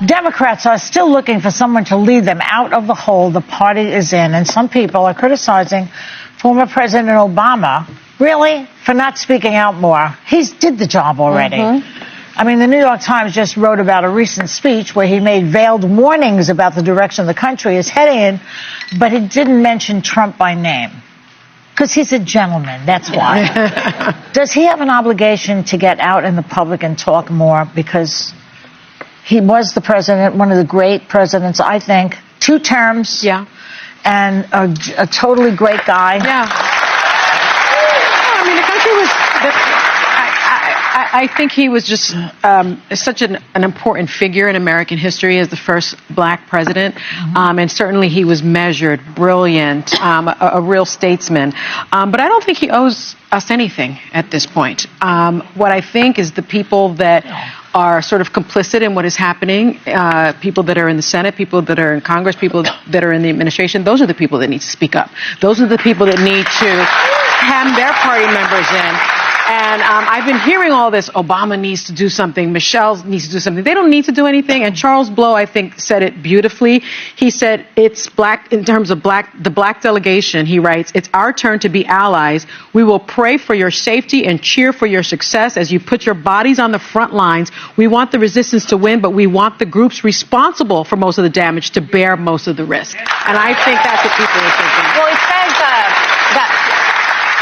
Democrats are still looking for someone to lead them out of the hole the party is in, and some people are criticizing former President Obama, really, for not speaking out more. He did the job already. I mean, the New York Times just wrote about a recent speech where he made veiled warnings about the direction the country is heading in, but he didn't mention Trump by name. Because he's a gentleman, that's why. Does he have an obligation to get out in the public and talk more? Because he was the president, one of the great presidents, I think, 2 terms. Yeah. And a totally great guy. Yeah. I mean, the country was... I think he was just such an important figure in American history as the first black president. And certainly he was measured, brilliant, a real statesman. But I don't think he owes us anything at this point. What I think is the people that are sort of complicit in what is happening, people that are in the Senate, people that are in Congress, people that are in the administration, those are the people that need to speak up. Those are the people that need to hem their party members in. And I've been hearing all this, Obama needs to do something, Michelle needs to do something. They don't need to do anything. And Charles Blow, I think, said it beautifully. He said it's black, in terms of the black delegation, he writes, it's our turn to be allies. We will pray for your safety and cheer for your success as you put your bodies on the front lines. We want the resistance to win, but we want the groups responsible for most of the damage to bear most of the risk. And I think that's what people are thinking. Well, it says that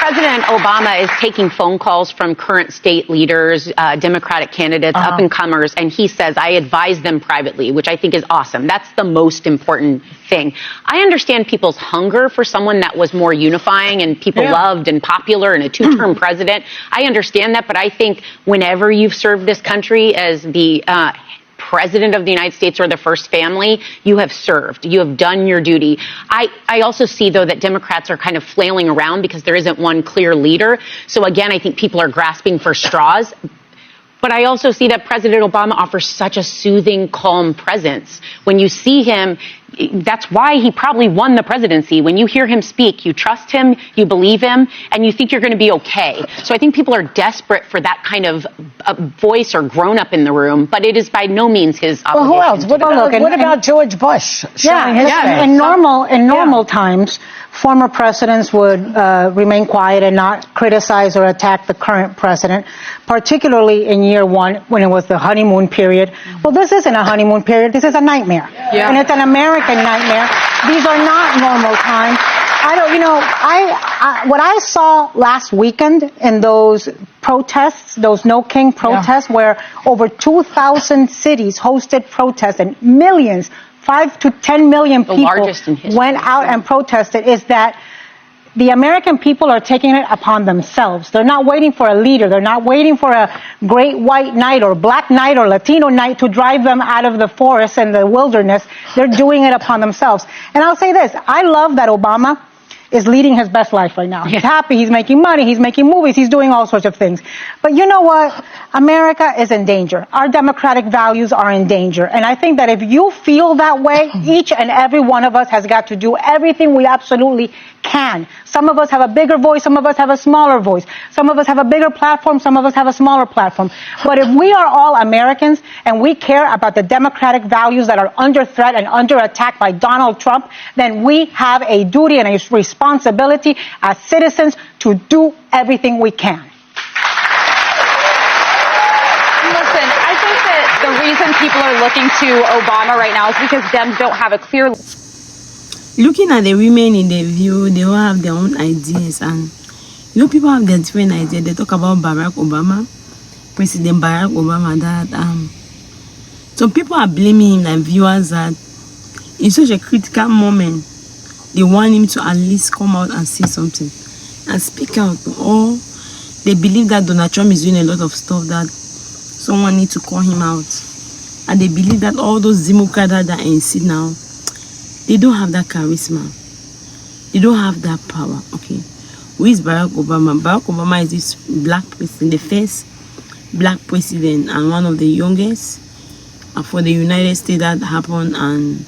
President Obama is taking phone calls from current state leaders, Democratic candidates, up-and-comers, and he says, I advise them privately, which I think is awesome. That's the most important thing. I understand people's hunger for someone that was more unifying and people loved and popular and a 2-term president. I understand that, but I think whenever you've served this country as the President of the United States or the first family, you have served. You have done your duty. I also see, though, that Democrats are kind of flailing around because there isn't one clear leader. So, again, I think people are grasping for straws. But I also see that President Obama offers such a soothing, calm presence. When you see him, that's why he probably won the presidency. When you hear him speak, you trust him, you believe him, and you think you're going to be okay. So I think people are desperate for that kind of voice or grown-up in the room, but it is by no means his obligation. Well, who else? What about George Bush? In normal times, former presidents would remain quiet and not criticize or attack the current president, particularly in year 1 when it was the honeymoon period. Well, this isn't a honeymoon period. This is a nightmare. And it's an American nightmare. These are not normal times. What I saw last weekend in those protests, those No King protests, where over 2,000 cities hosted protests and millions, 5 to 10 million people went out and protested, is that the American people are taking it upon themselves. They're not waiting for a leader. They're not waiting for a great white knight or black knight or Latino knight to drive them out of the forest and the wilderness. They're doing it upon themselves. And I'll say this, I love that Obama is leading his best life right now. He's happy, he's making money, he's making movies, he's doing all sorts of things. But you know what? America is in danger. Our democratic values are in danger. And I think that if you feel that way, each and every one of us has got to do everything we absolutely can. Some of us have a bigger voice, some of us have a smaller voice. Some of us have a bigger platform, some of us have a smaller platform. But if we are all Americans and we care about the democratic values that are under threat and under attack by Donald Trump, then we have a duty and a responsibility as citizens to do everything we can. Listen, I think that the reason people are looking to Obama right now is because Dems don't have a clear... Looking at the women in the view, they all have their own ideas, and people have their different ideas. They talk about Barack Obama, President Barack Obama, that some people are blaming him, and viewers, that in such a critical moment, they want him to at least come out and say something and speak out. Or they believe that Donald Trump is doing a lot of stuff that someone needs to call him out, and they believe that all those Democrats that are in seat now, they don't have that charisma. They don't have that power. Okay. Who is Barack Obama? Barack Obama is this black president, the first black president and one of the youngest for the United States that happened, and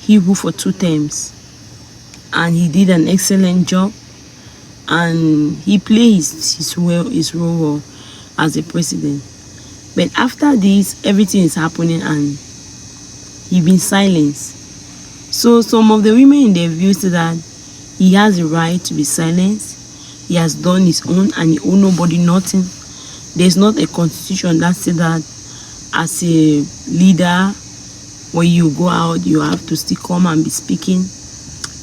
he ruled for 2 terms. And he did an excellent job, and he played his role as a president. But after this, everything is happening and he been silenced. So some of the women in their view say that he has a right to be silenced. He has done his own and he owe nobody nothing. There's not a constitution that says that as a leader, when you go out, you have to still come and be speaking.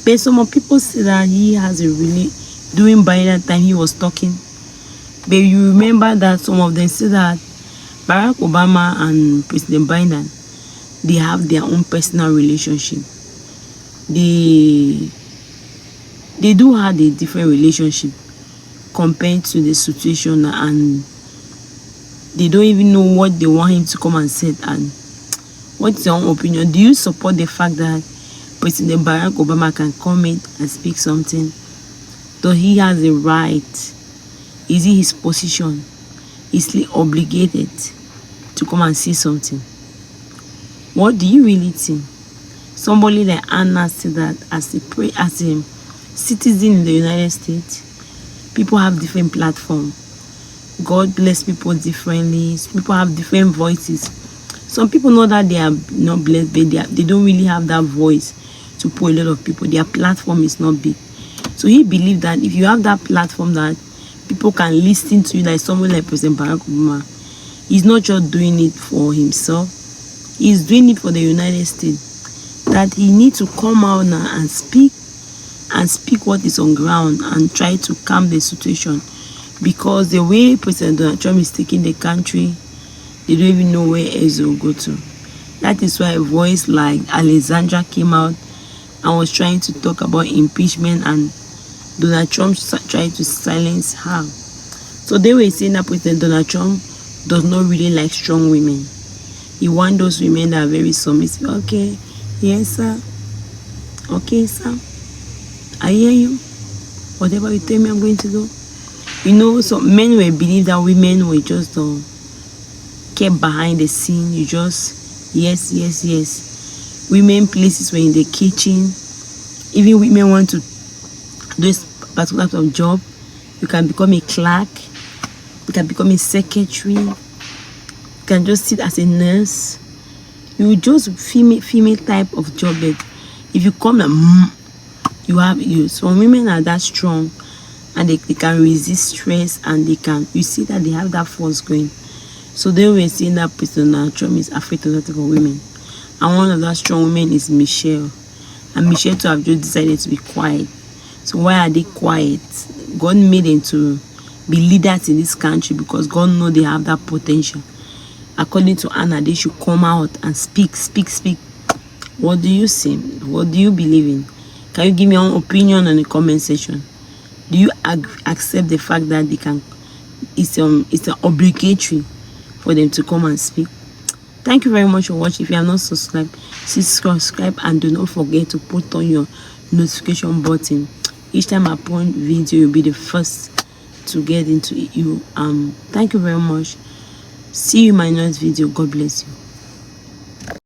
But some of people say that he has a really, during by that time he was talking. But you remember that some of them say that Barack Obama and President Biden, they have their own personal relationship. They do have a different relationship compared to the situation, and they don't even know what they want him to come and say. And what's your own opinion? Do you support the fact that President Barack Obama can come in and speak something? So he has a right. Is it his position? Is he obligated to come and say something? What do you really think? Somebody like Anna said that as a citizen in the United States, people have different platforms. God bless people differently. People have different voices. Some people know that they are not blessed, but they don't really have that voice to pull a lot of people. Their platform is not big. So he believed that if you have that platform that people can listen to you, like someone like President Barack Obama, he's not just doing it for himself. He's doing it for the United States. That he needs to come out now and speak what is on ground and try to calm the situation. Because the way President Donald Trump is taking the country, they don't even know where else will go to. That is why a voice like Alexandra came out and was trying to talk about impeachment, and Donald Trump tried to silence her. So they were saying that President Donald Trump does not really like strong women. He wants those women that are very submissive. Okay, yes, sir. Okay, sir. I hear you. Whatever you tell me, I'm going to do. You know, some men will believe that women will just kept behind the scene. You just, yes, yes, yes. Women places were in the kitchen. Even women want to do this particular type of job. You can become a clerk. You can become a secretary. You can just sit as a nurse. You just female type of job. But if you come and some women are that strong, and they can resist stress, and they can, you see that they have that force going. So they were saying that President Trump is afraid of that type of women. And one of that strong women is Michelle. And Michelle too have just decided to be quiet. So why are they quiet? God made them to be leaders in this country because God knows they have that potential. According to Anna, they should come out and speak. What do you say? What do you believe in? Can you give me your own opinion in the comment section? Do you accept the fact that they can? It's obligatory for them to come and speak. Thank you very much for watching. If you have not subscribed, please subscribe and do not forget to put on your notification button. Each time I upload video, you'll be the first to get into you. Thank you very much. See you in my next video. God bless you.